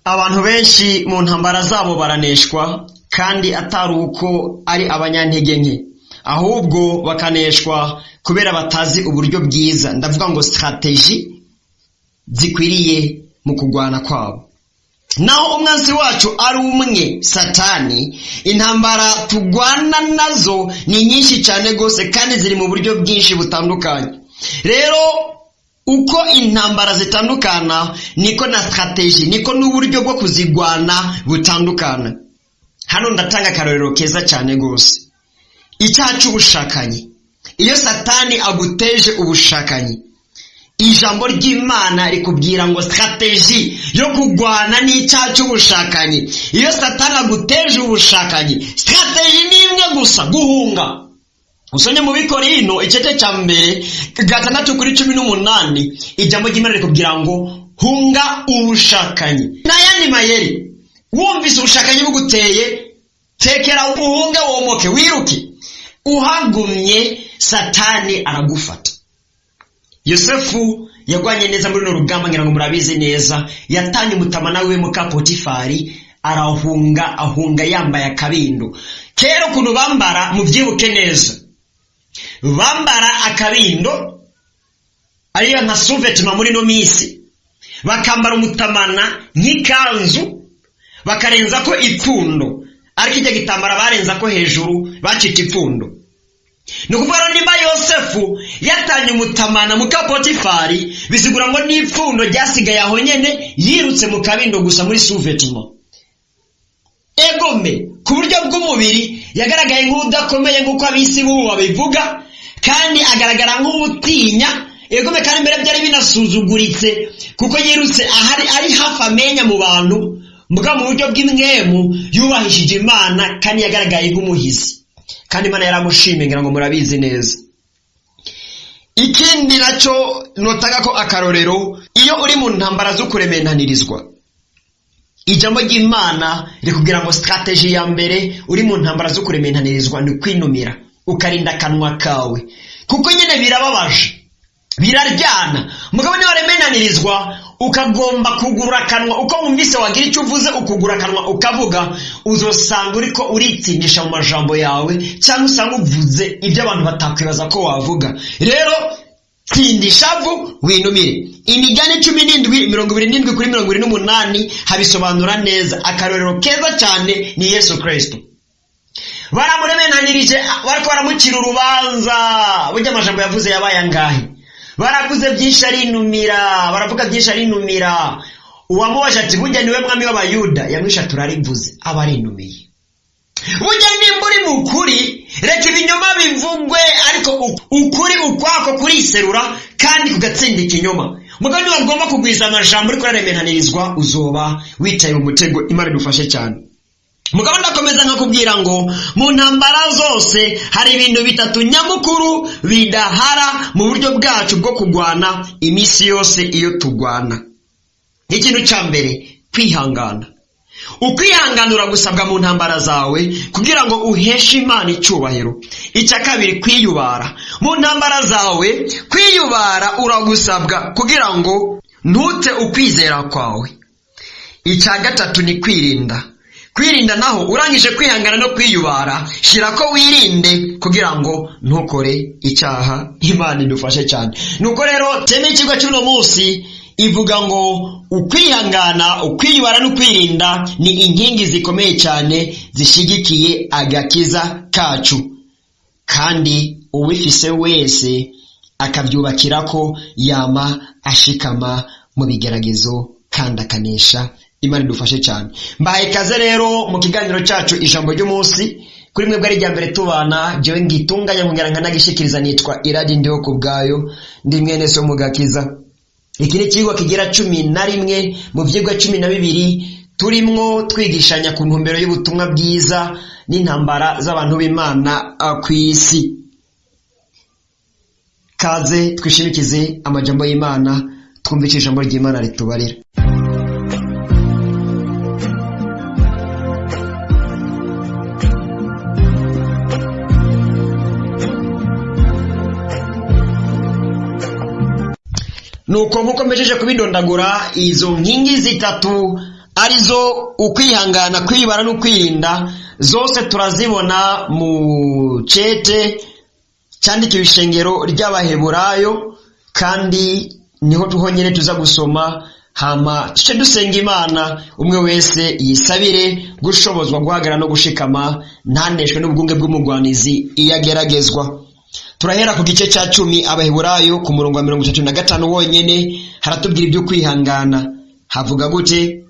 Abantu benshi mu ntambara zabo baraneshwa kandi atari uko ari abanyantege nke, ahubwo bakaneshwa kubera batazi uburyo bwiza, ndavuga ngo strategy zikwiriye mu kugwana kwabo. Naho umwanzi wacu ari umwe, Satani, intambara tugwana nazo ni nyinshi cyane gose kandi ziri mu buryo bwinshi butandukanye. Rero uko intambara zitandukana niko na strategy, niko n'uburyo bwo kuzigwana butandukana. Hano ndatanga akarorero keza cyane gose. Icyaha cy'ubushakanyi. Iyo Satani aguteje ubushakanyi, ijambo ry'Imana rikubwira ngo strategy yo kugwana n'icyaha cy'ubushakanyi. Iyo Satani aguteje ubushakanyi, strategy ni imwe gusa: guhunga. Usonye mu Bikorino igice cya mbere 6:18, ijambo ry'Imana rikubwira ngo hunga ubushakanyi. N'ayandi mayeri, wumvise ubushakanyi buguteye, tekera ubuhunge womoke wiruke. Uhagumye Satani aragufata. Yosefu yagwanye neza muri no rugamba, ngira ngo murabizi neza. Yatanye umutamana we muka Potifari, ahunga yambaye akabindo. Kero kuno bambara muvyibuke neza, bambara akabindo ariyo nka suvetma muri no misi, bakambara umutamana nk'ikanzu, bakarenza ko ipfundo, ariko ijya gitambara barenza ko hejuru bacita ipfundo. Nukuvuga nimba Yosefu yatanye umutamana muka Potifari, bisigura ngo n'ipfundo ryasigaye aho nyene, yirutse mu kabindo gusa muri suvetma. Egome ku buryo bw'umubiri yagaragaye nk'udakomeye nk'uko abisi b'ubu babivuga, kandi agaragara nk'ubutinya. Egome kandi mbere byari binasuzuguritse kuko yirutse ari hafi amenya mu bantu, mbwa mu buryo bw'imwemu yubahishije Imana kandi yagaragaye nk'umuhizi, kandi Imana yaramushimye, ngira ngo murabizi neza. Ikindi nacyo notaga ko akarorero, iyo uri mu ntambara zo kurementanirizwa, ijambo ry'Imana rikubwira ngo strategy ya mbere uri mu ntambara zo kurementanirizwa ni kwinumira, ukarinda kanwa kawe, kuko nyene birababaje, biraryana. Mugabo ni warementanirizwa ukagomba kugura kanwa, uko wumvise wagira icyo uvuze ukugura kanwa ukavuga, uzosanga uriko uritsindisha mu majambo yawe, cyangwa usanga uvuze ibyo abantu batakwibaza ko wavuga. Rero tsindishavu winumire. Imigani 17:27-28 habisobanura neza. Akarorero keza cyane ni Yesu Kristo. Baramuremenanirije, bariko baramucira urubanza, burya amajambo yavuze yabaye angahe. Baravuze byinshi arinumira, baravuga byinshi arinumira. Uwamubaje ati burya niwe mwami w'Abayuda, yamwisha turarivuze, abarinumiye. Burya nimba uri mukuri, reka ibinyoma bivugwe, ariko ukuri ukwako kuriserura kandi kugatsinda ikinyoma. Mugabo niba ugomba kugwiza amajambo uriko urarementanirizwa, uzoba wicaye mu mutego. Imana idufashe cyane. Mugabo ndakomeza nkakubwira ngo mu ntambara zose hari ibintu bitatu nyamukuru bidahara mu buryo bwacu bwo kugwana imisi yose iyo tugwana. Ikintu cya mbere, kwihangana. Ukwihangana uragusabwa mu ntambara zawe kugira ngo uheshe Imana icyubahiro. Icya kabiri, kwiyubara. Mu ntambara zawe kwiyubara uragusabwa kugira ngo ntute ukwizera kwawe. Icya gatatu ni kwirinda. Kwirinda naho urangije kwihangana no kwiyubara, shirako wirinde kugira ngo ntukore icyaha. Imana idufashe cyane. Nuko rero teme ikigo cy'uno munsi ivuga ngo ukwihangana, ukwiyubara no kwirinda ni inkingi zikomeye cyane zishigikiye agakiza kacu, kandi uwifise wese akabyubakira ko yama ashikama mu bigeragezo kandi akanesha. Imana idufashe cyane. Mbaye kaze rero mu kiganiro cyacu ijambo ry'umunsi. Kuri mwebwe ari ryambere tubana, jewe ngitunganya nkongera nkanagishikiriza, nitwa Iradi Ndiho Kubwayo, ndi mwene so mu gakiza. Iki ni ikigo kigira 11 mu vyigwa 12 turimwo twigishanya ku ntumbero y'ubutumwa bwiza n'intambara z'abantu b'Imana ku isi. Kaze twishimikize amajambo y'Imana, twumvice ijambo ry'Imana ritubarira. Nuko nkuko mbejeje kubidondagura izo nkingi zitatu arizo ukwihangana, kwibara no kwirinda, zose turazibona mu cete cyandikiwe ishengero ry'Abaheburayo, kandi niho tuhonyene tuza gusoma. Hama tuce dusenga Imana, umwe wese yisabire gushobozwa guhagarara no gushikama, ntaneshwe n'ubwunge bw'umugwanizi iyo ageragezwa. Turahera ku gice cya 10 Abaheburayo ku murongo wa 35 wonyene, haratubwira ibyo kwihangana. Havuga gute?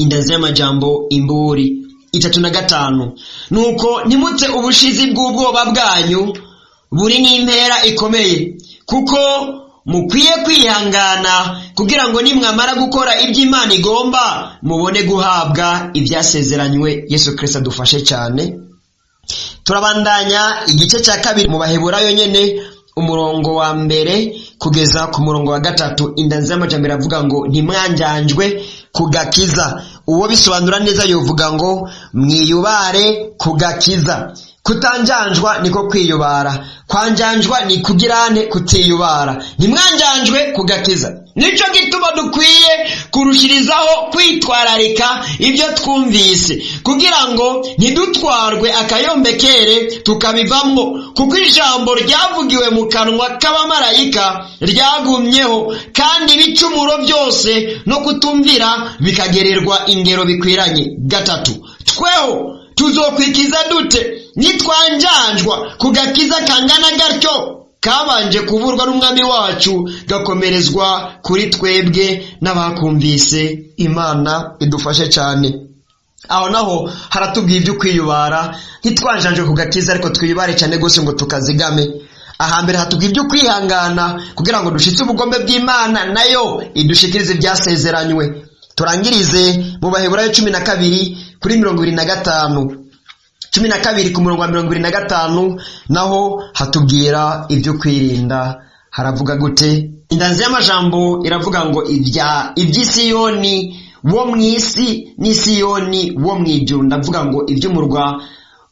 Indazi y'amajambo imburi 35. Nuko nimute ubushizi bw'ubwoba bwanyu buri n'impera ikomeye, kuko mukwiye kwihangana kugira ngo nimwamara gukora ibyo Imana igomba mubone guhabwa ibyasezeranywe. Yesu Kristo adufashe cyane. Turabandanya igice cya 2 mu Baheburayo nyene, umurongo wa 1 kugeza ku murongo wa 3. Indanzi y'amajambo iravuga ngo ntimwanjanjwe kugakiza. Uwo bisobanura neza yovuga ngo mwiyubare kugakiza. Kutanjanjwa niko kwiyubara, kwanjanjwa ni kugirane kutiyubara. Ntimwanjanjwe kugakiza. Nico gituma dukwiye kurushirizaho kwitwararika ibyo twumvise, kugira ngo ntidutwarwe akayombekere tukabivamwo, kuko ijambo ryavugiwe mu kanwa k'abamarayika ryagumyeho, kandi ibicumuro byose no kutumvira bikagererwa ingero bikwiranye. 3. Tweho tuzokwikiza dute nitwanjanjwa kugakiza kangana gatyo kabanje kuvurwa n'umwami wacu, gakomerezwa kuri twebwe n'abakumvise. Imana idufashe cyane. Aho naho haratubwira ibyo kwiyubara, ntitwanjanjwe kugakiza ariko twiyubare cyane gose ngo tukazigame. Ahambere hatubwira ibyo kwihangana kugira ngo dushitse ubugombe bw'Imana, nayo idushikirize ibyasezeranywe. Turangirize mu Baheburayo 12 kuri 25. 12 ku murongo wa 25 naho hatubwira ibyo kwirinda. Haravuga gute? Indanzi y'amajambo iravuga ngo iby'Isiyoni wo mw'isi n'Isiyoni wo mw'ijuru. Ndavuga ngo iby'umurwa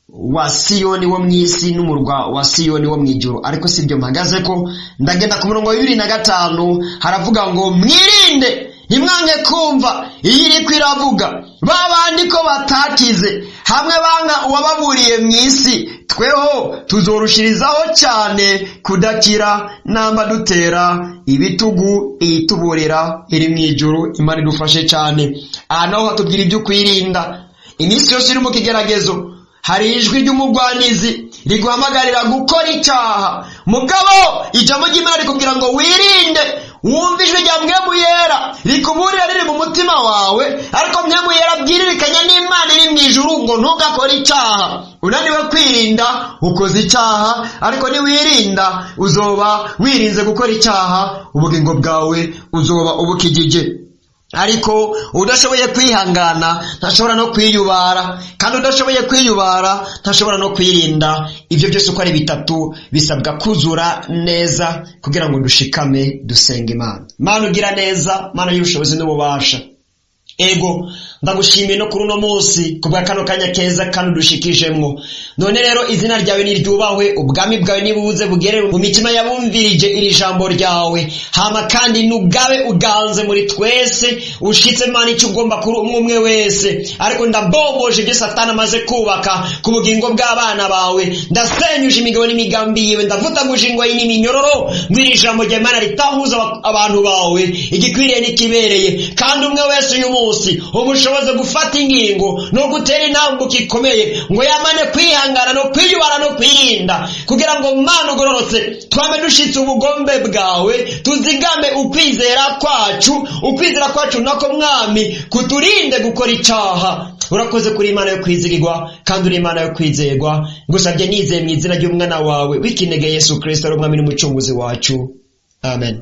wa Siyoni wo mw'isi n'umurwa wa Siyoni wo mw'ijuru, ariko si byo mpagaze ko. Ndagenda ku murongo wa 25 haravuga ngo mwirinde ntimwange kumva iyo iriko iravuga babandi ko batakize, hamwe banga uwababuriye mw'isi. Tweho tuzorushirizaho cyane kudakira, namba dutera ibitugu iyituburira iri mw'ijuru. Imana idufashe cyane. Aha naho hatubwira ibyo kwirinda. Iminsi yose iri mu kigeragezo hari ijwi ry'umugwanizi riguhamagarira gukora icyaha. Mugabo ijambo ry'Imana rikubwira ngo wirinde, wumva ijwi rya Mpwemu Yera rikuburira riri mu mutima wawe, ariko Mpwemu Yera abwiririkanya n'Imana iri mw'ijuru ngo ntugakore icyaha. Unaniwe kwirinda ukoze icyaha, ariko niwirinda uzoba wirinze gukora icyaha, ubugingo bwawe uzoba ubukijije. Ariko udashoboye kwihangana ntashobora no kwiyubara, kandi udashoboye kwiyubara ntashobora no kwirinda. Ibyo byose uko ari bitatu bisabwa kuzura neza kugira ngo dushikame dusenga Imana. Mana ugira neza, Mana y'ubushobozi n'ububasha. Ego ndagushimiye no kuri uno munsi kubwa kano kanya keza kandi dushikijemwo. None rero izina ryawe niryubahwe, ubwami bwawe nibuze bugere mu mitima yabumvirije iri jambo ryawe. Hama kandi nugabe uganze muri twese, ushitse Mana icyo ugomba kuri umwe wese. Ariko ndabomboje ibyo Satani amaze kubaka ku bugingo bw'abana bawe. Ndasenyuje imigabo n'imigambi yiwe, ndavutaguje ingoyi n'iminyororo mw'iri jambo rya Mana ritahuza abantu bawe igikwiriye n'ikibereye. Kandi umwe wese uyu munsi ubushoboze gufata ingingo no gutera intambuko ikomeye ngo yamane kwihangana no kwiyubara no kwirinda, kugira ngo Mana ugororotse twame dushitse ubugombe bwawe, tuzigame ukwizera kwacu nako Mwami kuturinde gukora icyaha. Urakoze kuri Imana yo kwizigirwa kandi uri Imana yo kwizerwa. Ngusabye nizeye mu izina ry'umwana wawe w'ikinege Yesu Kristo ari Umwami n'umucunguzi wacu. Amen.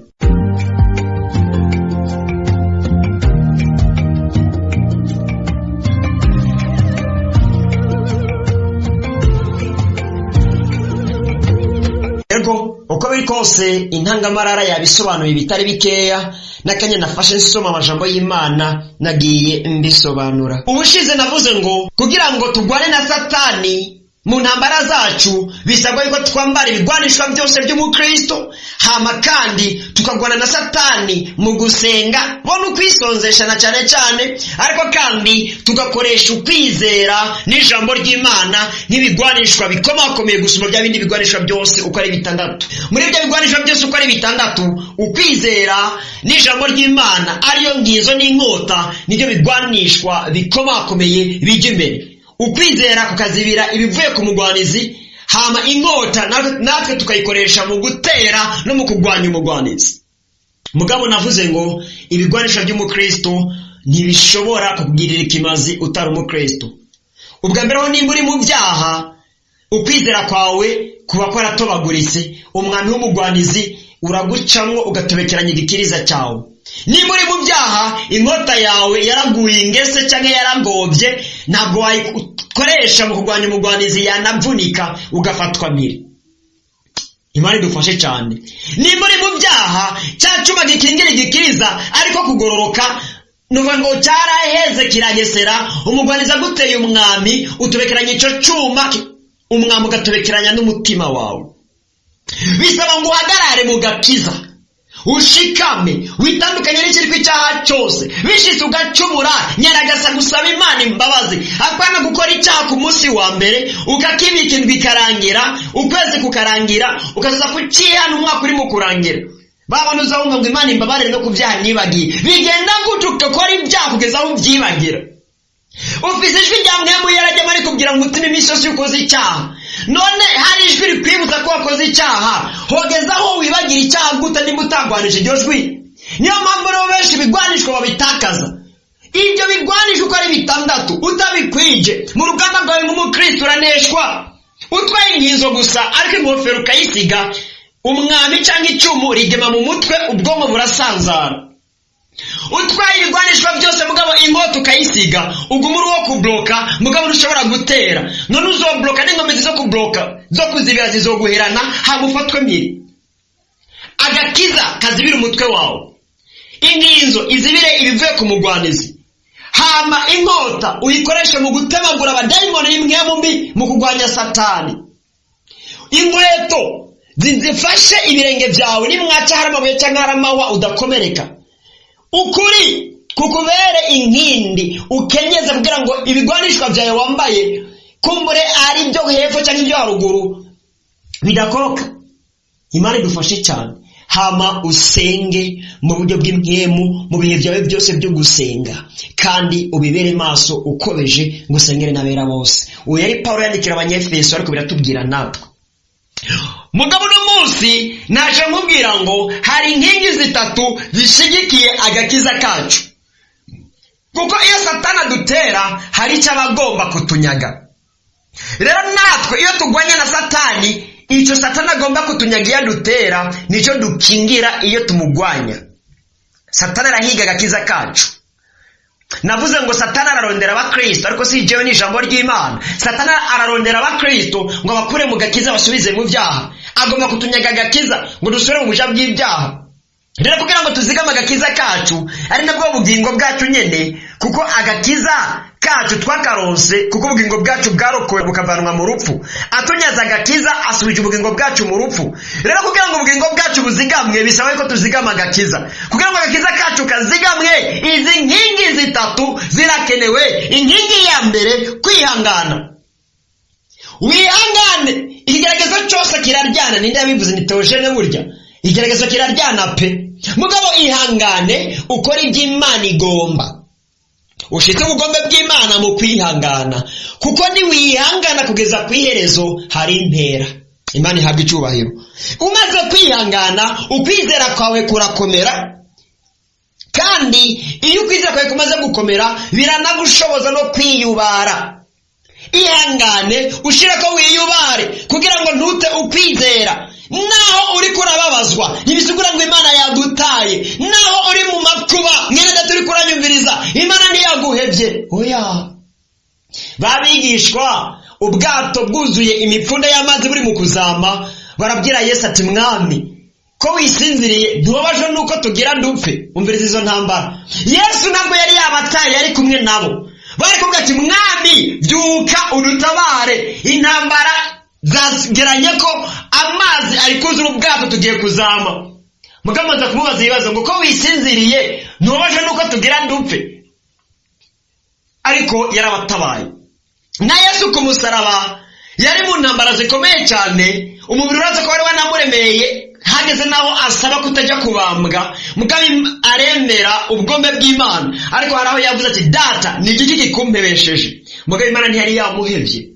Uko biri kose intangamarara yabisobanuye bitari bikeya, nakanya nafashe nsoma amajambo y'Imana nagiye mbisobanura. Ubushize navuze ngo kugira ngo tugwane na Satani mu ntambara zacu bisabwa yuko twambara ibigwanishwa byose by'umukristo, hama kandi tukagwana na satani mu gusenga bo no kwisonzesha na cyane cyane, ariko kandi tugakoresha ukwizera n'ijambo ry'Imana nk'ibigwanishwa bikomakomeye gusumba bya bindi bigwanishwa byose uko ari bitandatu. Muri ibyo bigwanishwa byose uko ari bitandatu, ukwizera n'ijambo ry'Imana ariyo ngizo n'inkota nibyo bigwanishwa bikomakomeye bijya imbere. Ukwizera kukazibira ibivuye ku mugwanizi, hama inkota natwe tukayikoresha mu gutera no mu kugwanya umugwanizi. Mugabo navuze ngo ibigwanisha by'umukristo ntibishobora kukugirira ikimazi utari umukristo. Ubwa mbere ho nimba uri mu byaha, ukwizera kwawe kuba kwaratobaguritse, umwami w'umugwanizi uragucamwo ugatobekeranya igikiriza cyawe. Nimba uri mu byaha, inkota yawe yaraguye ingese cyangwa yaragobye, ntabwo wayikoresha mu kugwanya umugwanizi, yanavunika ugafatwa mpiri. Imana idufashe cyane. Nimba uri mu byaha, cya cyuma gikingira igikiriza ariko kugororoka, nuva ngo cyaraheze kiragesera, umugwanizi aguteye umwami, utobekeranya icyo cyuma, umwami ugatobekeranya n'umutima wawe. Bisaba ngo uhagarare mu gakiza, ushikame, witandukanye n'ikiriko icyaha cyose, bishitse ugacumura, nyaragasa gusaba Imana imbabazi, apana gukora icyaha ku munsi wa mbere, ukakibika indwi ikarangira, ukwezi kukarangira, ukaza kucihana umwaka uri mu kurangira. Babona uzahunga ngo Imana imbabarire no kubyaha nibagiye, bigenda gutyo ukakora ibyaha kugeza aho ubyibagira. Ufise ijwi rya mwemu yarajya mari kubwira ngo umutima iminsi yose ukoze icyaha, none hari ijwi rikwibutsa ko wakoze icyaha, hogeza aho wibagira icyaha gute nimba utagwanije iryo jwi? Niyo mpamvu rero benshi bigwanishwa babitakaza. Ibyo bigwanishwa uko ari bitandatu utabikwije, mu rugamba rwawe nk'umukristo uraneshwa. Utwaye inkinzo gusa ariko ingofero ukayisiga, umwami cyangwa icumu rigema mu mutwe, ubwonko burasanzara. Utwaye ibigwanishwa byose mugabo inkota ukayisiga, uguma uri wo kubloka, mugabo ntushobora gutera. None uzobloka n'ingomezi zo kubloka, zo kuzibira zizoguherana, hagufatwe mpiri. Agakiza kazibira umutwe wawe, inkinzo izibire ibivuye ku mugwanizi, hama inkota uyikoreshe mu gutemagura abadayimoni n'imwemu mbi mu kugwanya satani. Inkweto zifashe ibirenge byawe nimwaca hari amabuye cyangwa hari amahwa udakomereka. Ukuri kukubere inkindi ukenyeza kugira ngo ibigwanishwa byawe wambaye kumbure ari byo hepfo cyangwa ibyo haruguru bidakoroka. Imana idufashe cyane. Hama usenge mu buryo bw'impemu mu bihe byawe byose byo gusenga, kandi ubibere maso ukobeje ngo usengere n'abera bose. Uyu yari Paulo yandikira Abanyefeso, ariko biratubwira natwe. Mugabo no munsi naje nkubwira ngo hari inkingi zitatu zishigikiye agakiza kacu, kuko iyo satana dutera hari icyo abagomba kutunyaga. Rero natwe iyo tugwanya na satani, icyo satana agomba kutunyaga iyo dutera nicyo dukingira iyo tumugwanya. Satana arahiga agakiza kacu. Navuze ngo satana ararondera abakristo, ariko si jewe n'ijambo ry'Imana. Satana ararondera abakristo ngo bakure mu gakiza basubize mu byaha. Agomba kutunyaga agakiza ngo dusubire mu buja bw'ibyaha. Rero kugira ngo tuzigame agakiza kacu, ari nabwo bugingo bwacu nyene, kuko agakiza kacu twakaronse, kuko ubugingo bwacu bwarokowe bukavanwa mu rupfu. Atunyaza agakiza asubije ubugingo bwacu mu rupfu. Rero kugira ngo ubugingo bwacu buzigamwe bisaba ko tuzigama agakiza. Kugira ngo agakiza kacu kazigamwe, izi nkingi zitatu zirakenewe. Inkingi ya mbere, kwihangana. Wihangane. Igeragezo cyose kiraryana. Ninde yabivuze? Ni Theogene burya. Igeragezo kiraryana pe. Mugabo ihangane ukora ibyo Imana igomba. Ushitse ubugombe bw'Imana mu kwihangana, kuko ni wihangana kugeza ku iherezo hari impera. Imana ihabwa icyubahiro. Umaze kwihangana, ukwizera kwawe kurakomera, kandi iyo ukwizera kwawe kumaze gukomera biranagushoboza no kwiyubara. Ihangane ushira ko wiyubare kugira ngo ntute ukwizera. Naho uri kurababazwa nibisugura ngo Imana yadutaye, naho uri mu makuba mwene daturi kuranyumviriza, Imana ntiyaguhevye. Oya, babigishwa ubwato bwuzuye imipfunda y'amazi buri mu kuzama, barabwira Yesu ati, mwami ko wisinziriye ntubabajwe nuko tugira ndupfe. Umviriza izo ntambara. Yesu ntabwo yari yabataye, yari kumwe nabo. bari kuvuga ati mwami byuka udutabare, intambara zageranye ko amazi ari kuzura ubwato tugiye kuzama. Mugamaza kumubaza ibibazo ngo ko wisinziriye ntubaje nuko tugira ndupfe, ariko yarabatabaye. Na Yesu ku musaraba yari mu ntambara zikomeye cyane, umubiri uraza ko wari wanamuremeye, hageze naho asaba kutajya kubambwa, mugabe aremera ubwombe bw'Imana. Ariko haraho yavuze ati data ni iki gikumpebesheje, mugabe Imana ntiyari yamuhevye.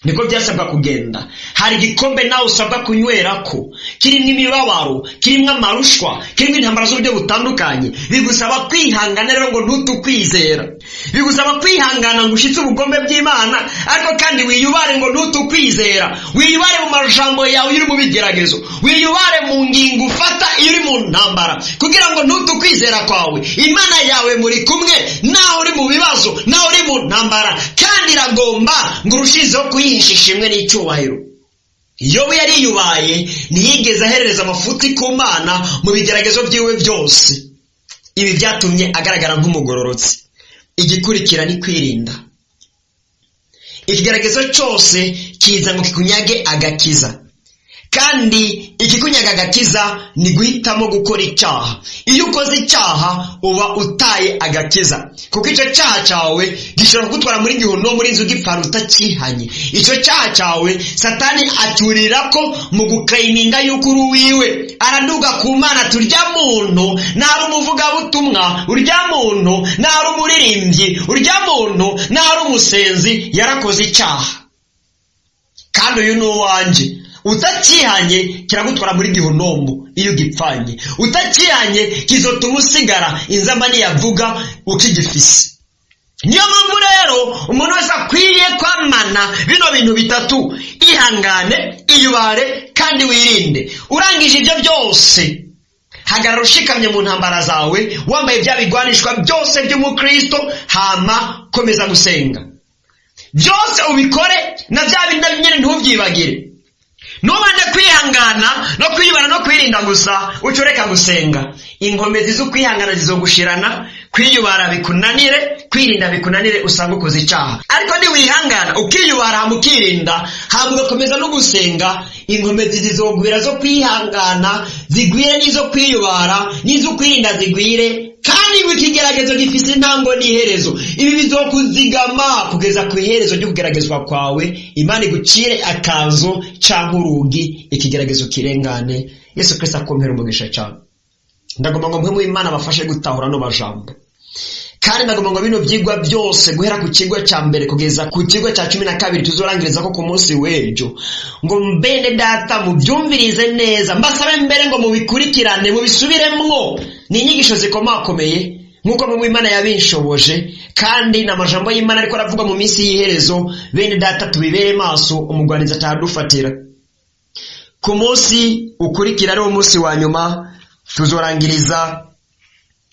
Niko byasabwa kugenda. Hari igikombe nawe usabwa kunywerako, kirimo imibabaro, kirimo amarushwa, kirimo intambara z'uburyo butandukanye. Bigusaba kwihangana rero ngo ntutukwizera, bigusaba kwihangana ngo ushitse ubugombe bw'Imana, ariko kandi wiyubare ngo ntutukwizera. Wiyubare mu marushambo yawe uri mu bigeragezo, wiyubare mu ngingo ufata iri mu ntambara, kugira ngo ntutukwizera kwawe Imana yawe muri kumwe, naho uri mu bibazo, naho uri mu ntambara, kandi iragomba ngo urushizeho ishimwe n'icyubahiro. Yobu yariyubaye, ntiyigeze aherereza amafuti ku Mana mu bigeragezo byiwe byose. Ibi byatumye agaragara nk'umugororotsi. Igikurikira ni kwirinda. Ikigeragezo cyose kiza ngo kikunyage agakiza, kandi ikikunyaga agakiza ni guhitamo gukora icyaha. Iyo ukoze icyaha uba utaye agakiza, kuko icyo cyaha cyawe gishobora kugutwara muri gihuno, muri inzu gipfana utakihanye. Icyo cyaha cyawe Satani acyurira ko mu guklayiminga yuko uri uwiwe, araduga ku Mana, turya muntu ntari umuvugabutumwa, urya muntu ntari umuririmbyi, urya muntu ntari umusenzi, yarakoze icyaha kandi uyu ni uwanjye. Utakihanye kiragutwara muri gihonombo iyo gipfanye, utakihanye kizotuma usigara inzamani yavuga ukigifise. Niyo mpamvu rero umuntu wese akwiye kwamana bino bintu bitatu: ihangane, iyubare, kandi wirinde. Urangije ibyo byose, hagarara ushikamye mu ntambara zawe, wambaye bya bigwanishwa byose by'umukristo, hama komeza gusenga. Byose ubikore na bya bindi nyine ntubyibagire. Nubande kwihangana no kwiyubara no kwirinda gusa ucureka gusenga, inkomezi zo kwihangana zizogushirana, kwiyubara bikunanire, kwirinda bikunanire, usanga ukoze icyaha. Ariko ni wihangana ukiyubara mukirinda, hama ugakomeza no gusenga, inkomezi zizogwira zo kwihangana zigwire, n'izo kwiyubara n'izo kwirinda zigwire. Kandi wikigeragezo gifise intango n'iherezo. Ibi bizokuzigama kugeza ku iherezo ryo kugeragezwa kwawe, Imana igucire akazo canke urugi, ikigeragezo kirengane. Yesu Kristo akompera umugisha cyane. Ndagomba ngo mwe mu Imana bafashe gutahura no bajambo, kandi ndagomba ngo bino byigwa byose guhera ku kigo cya mbere kugeza ku kigo cya 12 tuzorangiriza ko ku munsi w'ejo, ngo mbene data mubyumvirize neza, mbasabe mbere ngo mubikurikirane, mubisubiremwo. Ni inyigisho zikomakomeye nkuko mu Imana yabinshoboje, kandi n'amajambo y'Imana ariko aravuga mu minsi y'iherezo. Bene data tubibere maso, umugwaniza atadufatira. Ku munsi ukurikira ari umunsi wa nyuma, tuzorangiriza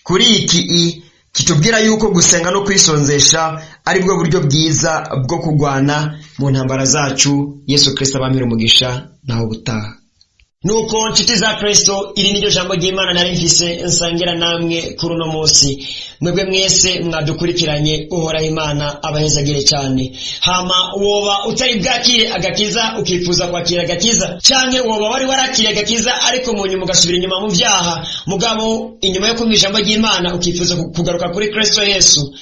kuri iki kitubwira yuko gusenga no kwisonzesha ari bwo buryo bwiza bwo kugwana mu ntambara zacu. Yesu Kristo abamira umugisha naho butaha. Nuko nshuti za Kristo, iri niryo jambo ry'Imana nari mfise nsangira namwe kuri uno munsi. Mwebwe mwese mwadukurikiranye, Uhoraho Imana abahezagire cyane. Hama woba utari bwakire agakiza ukifuza kwakira agakiza, canke woba wari warakiriye agakiza ariko mu nyuma ugasubira inyuma mu vyaha, mugabo inyuma yo kumva ijambo ry'Imana ukifuza kugaruka kuri Kristo Yesu,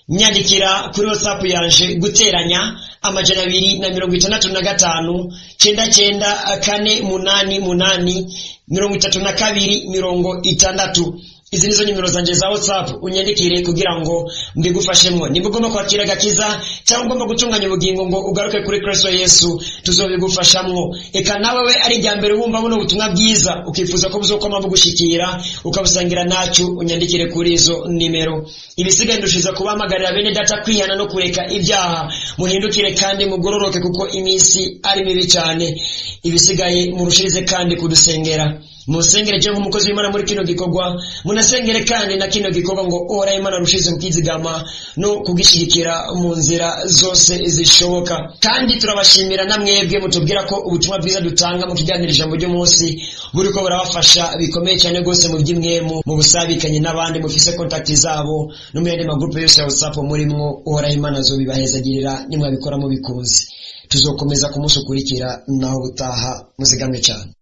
nyandikira kuri WhatsApp yanje guteranya 265 9948883260. Izi nizo nimero zanje za WhatsApp, unyandikire kugira ngo mbigufashemwo. Nimba ugomba kwakira agakiza cyangwa ugomba gutunganya ubugingo ngo ugaruke kuri Kristo Yesu, tuzobigufashamwo. Eka nawe we ari rya mbere wumva buno butumwa bwiza ukifuza ko buzokoma bugushikira ukabusangira nacu, unyandikire kuri izo nimero. Ibisigaye ndushiza kubamagarira bene data kwihana no kureka ibyaha, muhindukire kandi mugororoke kuko iminsi ari mibi cyane. Ibisigaye murushirize kandi kudusengera. musengere je nk'umukozi w'Imana muri kino gikorwa, munasengere kandi na kino gikorwa ngo ora Imana rushize mukizigama no kugishigikira mu nzira zose zishoboka. Kandi turabashimira namwebwe mutubwira ko ubutumwa bwiza dutanga mu kiganiro ijambo ry'umunsi buriko burabafasha bikomeye cyane gose mu by'imwemu, mu busabikanye n'abandi mufise contact zabo no mu yandi magroupe yose ya WhatsApp murimwo, ora Imana zo bibahezagirira nimwabikora mu bikunzi. Tuzokomeza kumusukurikira naho butaha, muzigamwe cyane.